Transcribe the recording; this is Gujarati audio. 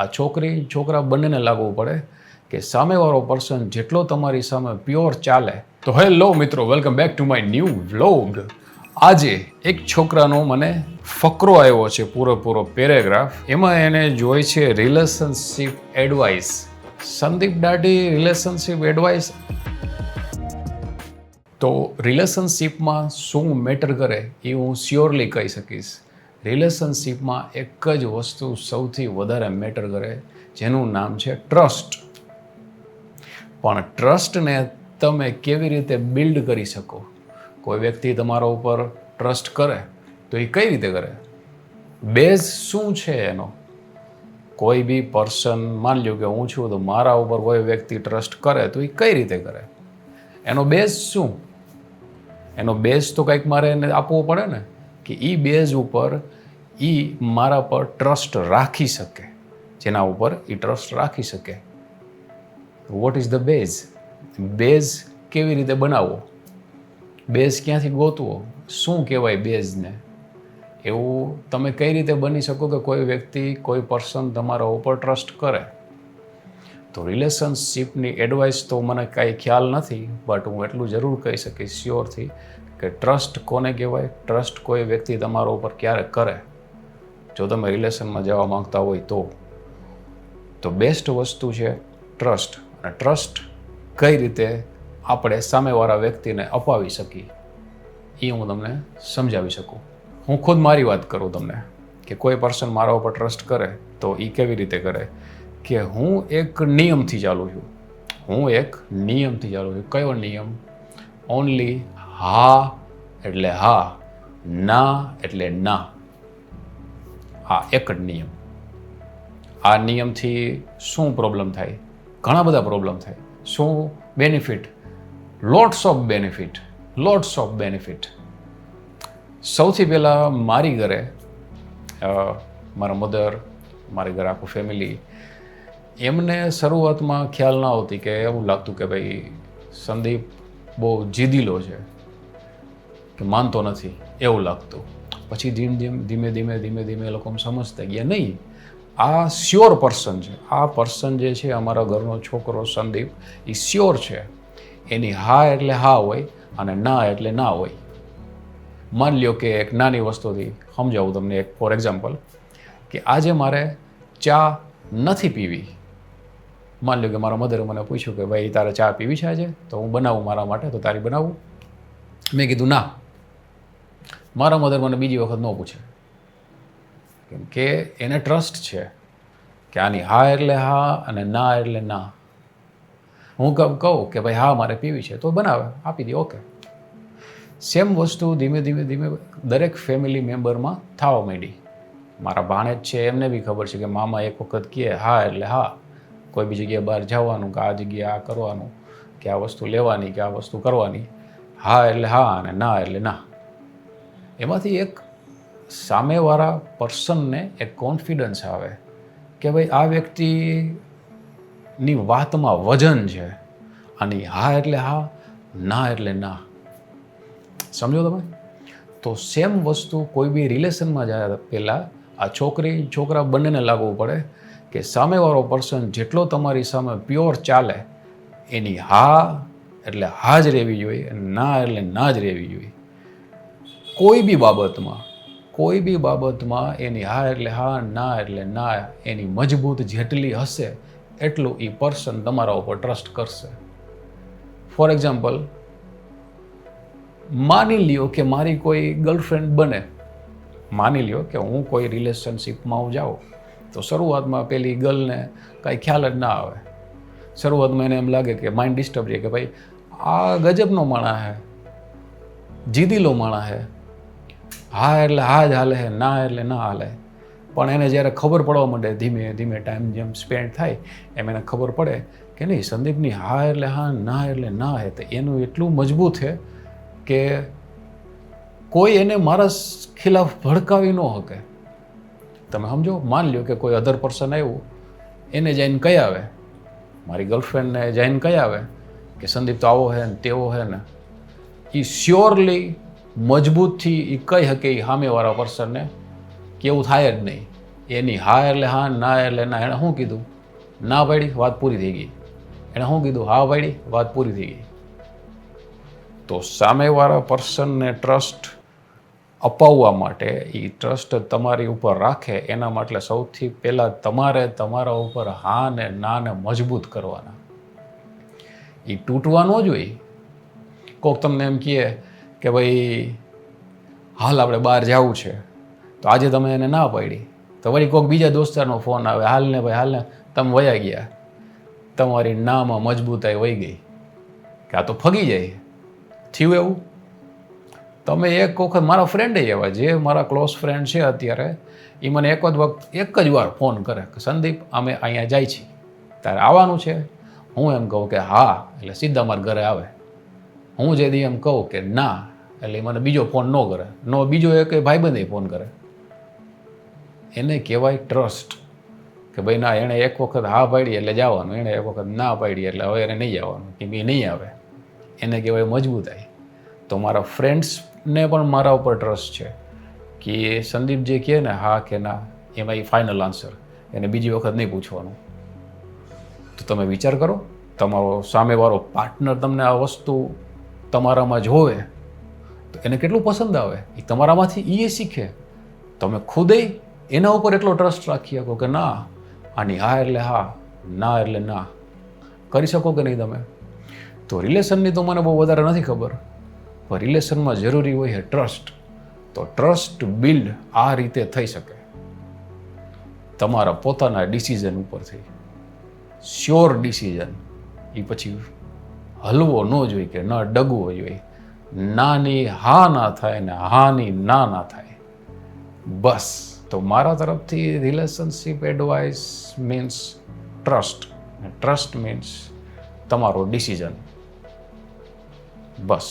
આ છોકરી છોકરા બંનેને લાગવું પડે કે સામેવાળો પર્સન જેટલો તમારી સામે પ્યોર ચાલે. તો હેલો મિત્રો, welcome back to my new vlog. આજે એક છોકરાનો મને ફકરો આવ્યો છે, પૂરો પેરેગ્રાફ. એમાં એને જોઈ છે રિલેશનશિપ એડવાઇસ. સંદીપ દાઢી રિલેશનશિપ એડવાઇસ. તો રિલેશનશિપમાં શું મેટર કરે એ હું શ્યોરલી કહી શકીશ. રિલેશનશિપમાં એક જ વસ્તુ સૌથી વધારે મેટર કરે, જેનું નામ છે ટ્રસ્ટ. પણ ટ્રસ્ટને તમે કેવી રીતે બિલ્ડ કરી શકો? કોઈ વ્યક્તિ તમારા ઉપર ટ્રસ્ટ કરે તો એ કઈ રીતે કરે? બેઝ શું છે એનો? કોઈ બી પર્સન, માની લો કે હું છું તો મારા ઉપર કોઈ વ્યક્તિ ટ્રસ્ટ કરે તો એ કઈ રીતે કરે? એનો બેઝ શું? એનો બેઝ તો કંઈક મારે એને આપવો પડે ને, કે એ બેઝ ઉપર એ મારા પર ટ્રસ્ટ રાખી શકે, જેના ઉપર એ ટ્રસ્ટ રાખી શકે. What is the base? Base કેવી રીતે બનાવવો? બેઝ ક્યાંથી ગોતવો? શું કહેવાય બેઝને? એવું તમે કઈ રીતે બની શકો કે કોઈ વ્યક્તિ, કોઈ પર્સન તમારા ઉપર ટ્રસ્ટ કરે? તો રિલેશનશિપની એડવાઇસ તો મને કાંઈ ખ્યાલ નથી, બટ હું એટલું જરૂર કહી શકીશ શ્યોરથી કે ટ્રસ્ટ કોને કહેવાય, ટ્રસ્ટ કોઈ વ્યક્તિ તમારા ઉપર ક્યારે કરે, જો તમે રિલેશનમાં જવા માંગતા હોય તો બેસ્ટ વસ્તુ છે ટ્રસ્ટ. અને ટ્રસ્ટ કઈ રીતે આપણે સામેવાળા વ્યક્તિને અપાવી શકીએ એ હું તમને સમજાવી શકું. હું ખુદ મારી વાત કરું તમને, કે કોઈ પર્સન મારા ઉપર ટ્રસ્ટ કરે તો એ કેવી રીતે કરે, કે હું એક નિયમથી ચાલું છું. કયો નિયમ? ઓનલી હા એટલે હા, ના એટલે ના. હા, એક જ નિયમ. આ નિયમથી શું પ્રોબ્લેમ થાય? ઘણા બધા પ્રોબ્લેમ થાય. શું બેનિફિટ? Lots of benefit. સૌથી પહેલાં મારી ઘરે મારા મધર, મારી ઘરે આખું ફેમિલી, એમને શરૂઆતમાં ખ્યાલ ના આવતી, કે એવું લાગતું કે ભાઈ સંદીપ બહુ જીદીલો છે, કે માનતો નથી, એવું લાગતું. પછી ધીમે ધીમે એ લોકો સમજતા ગયા, નહીં, આ શ્યોર પર્સન છે. આ પર્સન જે છે, અમારા ઘરનો છોકરો સંદીપ, એ શ્યોર છે. એની હા એટલે હા હોય અને ના એટલે ના હોય. માની લ્યો કે એક નાની વસ્તુથી સમજાવું તમને, એક ફોર એક્ઝામ્પલ, કે આજે મારે ચા નથી પીવી. માની લો કે મારા મધરે મને પૂછ્યું કે ભાઈ તારે ચા પીવી છે આજે, તો હું બનાવું મારા માટે, તો તારી બનાવું? મેં કીધું ના. મારા મધર મને બીજી વખત ન પૂછે, કેમ કે એને ટ્રસ્ટ છે કે આની હા એટલે હા અને ના એટલે ના. હું કહું કે ભાઈ હા મારે પીવી છે, તો બનાવે, આપી દે, ઓકે. સેમ વસ્તુ ધીમે ધીમે દરેક ફેમિલી મેમ્બરમાં થવા માંડી. મારા ભાણેજ છે, એમને બી ખબર છે કે મામા એક વખત કહે હા એટલે હા, કોઈ બી જગ્યાએ બહાર જવાનું, કે આ જગ્યાએ આ કરવાનું, કે આ વસ્તુ લેવાની, કે આ વસ્તુ કરવાની, હા એટલે હા અને ના એટલે ના. એમાંથી એક સામેવાળા પર્સનને એક કોન્ફિડન્સ આવે કે ભાઈ આ વ્યક્તિની વાતમાં વજન છે, અને હા એટલે હા, ના એટલે ના. સમજો તમે? તો સેમ વસ્તુ કોઈ બી રિલેશનમાં જાય પહેલાં આ છોકરી છોકરા બંનેને લાગવું પડે કે સામેવાળો પર્સન જેટલો તમારી સામે પ્યોર ચાલે, એની હા એટલે હા જ રહેવી જોઈએ, ના એટલે ના જ રહેવી જોઈએ. કોઈ બી બાબતમાં એની હા એટલે હા, ના એટલે ના, એની મજબૂત જેટલી હશે એટલું એ પર્સન તમારા ઉપર ટ્રસ્ટ કરશે. ફોર એક્ઝામ્પલ, માની લ્યો કે મારી કોઈ ગર્લફ્રેન્ડ બને. માની લ્યો કે હું કોઈ રિલેશનશિપમાં જાઉં તો શરૂઆતમાં પેલી ગર્લને કાંઈ ખ્યાલ જ ના આવે. શરૂઆતમાં એને એમ લાગે કે માઇન્ડ ડિસ્ટર્બ છે, કે ભાઈ આ ગજબનો માણસ છે, જીદીલો માણસ છે, હા એટલે હા જ હાલે છે, ના એટલે ના હાલે. પણ એને જ્યારે ખબર પડવા માંડે, ધીમે ધીમે ટાઈમ જેમ સ્પેન્ડ થાય એમ એને ખબર પડે કે નહીં, સંદીપની હા એટલે હા, ના એટલે ના છે, તો એનું એટલું મજબૂત છે કે કોઈ એને મારા ખિલાફ ભડકાવી ન શકે. તમે સમજો? માની લ્યો કે કોઈ અધર પર્સન આવ્યું, એને જઈને કહી આવે, મારી ગર્લફ્રેન્ડને જઈને કહી આવે કે સંદીપ તો આવો છે ને તેવો છે ને, એ શ્યોરલી મજબૂતથી એ કહી શકે એ સામેવાળા પર્સનને કે એવું થાય જ નહીં. એની હા એટલે હા, ના એટલે ના. એણે શું કીધું? ના પાડી, વાત પૂરી થઈ ગઈ. એણે શું કીધું? હા પાડી, વાત પૂરી થઈ ગઈ. તો સામેવાળા પર્સનને ટ્રસ્ટ અપાવવા માટે, એ ટ્રસ્ટ તમારી ઉપર રાખે એના માટે સૌથી પહેલાં તમારે તમારા ઉપર હા ને ના ને મજબૂત કરવાના. એ તૂટવા ન જોઈએ. કોઈક તમને એમ કહે કે ભાઈ હાલ આપણે બહાર જવું છે, તો આજે તમે એને ના પાડી, તો વળી કોઈક બીજા દોસ્તારનો ફોન આવે, હાલ ને ભાઈ હાલ ને, તમે વયા ગયા. તમારી નામાં મજબૂતાઈ વહી ગઈ કે આ તો ફગી જાય. થયું એવું? તમે એક વખત, મારા ફ્રેન્ડે એવા, જે મારા ક્લોઝ ફ્રેન્ડ છે અત્યારે, એ મને એક જ વાર ફોન કરે કે સંદીપ અમે અહીંયા જાય છીએ, તારે આવવાનું છે? હું એમ કહું કે હા, એટલે સીધા મારા ઘરે આવે. હું જે દી એમ કહું કે ના, એટલે મને બીજો ફોન ન કરે, બીજો એક ભાઈબંધે ફોન કરે. એને કહેવાય ટ્રસ્ટ. કે ભાઈ ના, એણે એક વખત હા પાડી એટલે જવાનું, એણે એક વખત ના પાડી એટલે હવે એને નહીં જવાનું, કે એ નહીં આવે. એને કહેવાય મજબૂતાઈ. તો મારા ફ્રેન્ડ્સને પણ મારા ઉપર ટ્રસ્ટ છે કે સંદીપ જે કહે ને હા કે ના, એમાં એ ફાઇનલ આન્સર, એને બીજી વખત નહીં પૂછવાનું. તો તમે વિચાર કરો, તમારો સામેવાળો પાર્ટનર તમને આ વસ્તુ તમારામાં જોવે તો એને કેટલું પસંદ આવે. એ તમારામાંથી એ શીખે. તમે ખુદે એના ઉપર એટલો ટ્રસ્ટ રાખી શકો કે ના, આની હા એટલે હા, ના એટલે ના. કરી શકો કે નહીં તમે? તો રિલેશનની તો મને બહુ વધારે નથી ખબર, પણ રિલેશનમાં જરૂરી હોય છે ટ્રસ્ટ. તો ટ્રસ્ટ બિલ્ડ આ રીતે થઈ શકે તમારા પોતાના ડિસિઝન ઉપરથી. Sure decision. એ પછી હલવો ન જોઈએ કે ન ડગવો જોઈએ. નાની હા ના થાય ને હાની ના થાય. બસ. તો મારા તરફથી relationship advice means trust. Trust means તમારો ડિસિઝન. બસ.